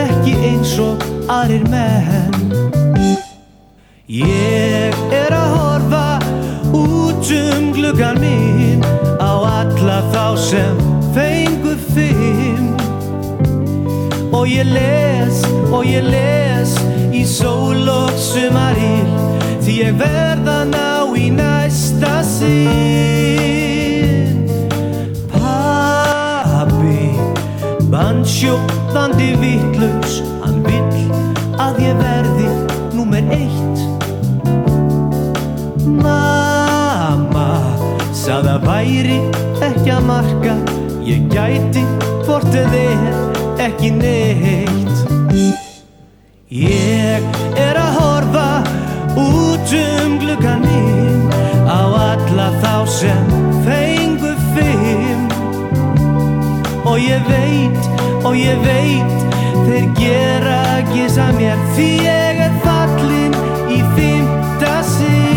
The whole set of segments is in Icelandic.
ekki eins og aðrir menn. Ég að horfa út gluggann minn á alla þá sem fengu 5. Og ég les í sól og sumaril, því ég verð að ná í næsta sinn. Pabbi, bandsjóðandi vitlaus, hann vill að ég verði númer 1. Mamma sagði að væri ekki að marka, ég gæti hvort ekki neitt. Ég að horfa út gluggann minn á alla þá sem fengu 5. Og ég veit þeir gera gys að mér, því ég fallin í 5. sinn.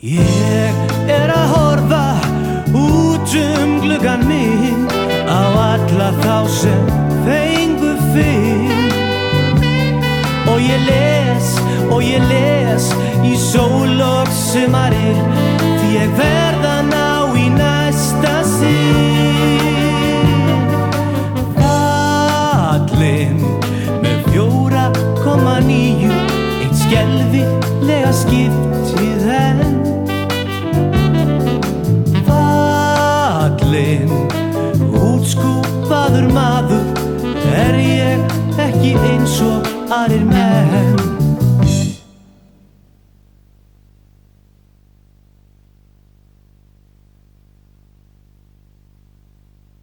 Ég að horfa út gluggann minn á alla þá sem fengu 5. Og ég les í sól og sumaril, því ég verð að ná í næsta sinn. Fallin með 4,9, eitt skelfilega skiptið enn. Útskúfaður maður, ég ekki eins og aðrir menn.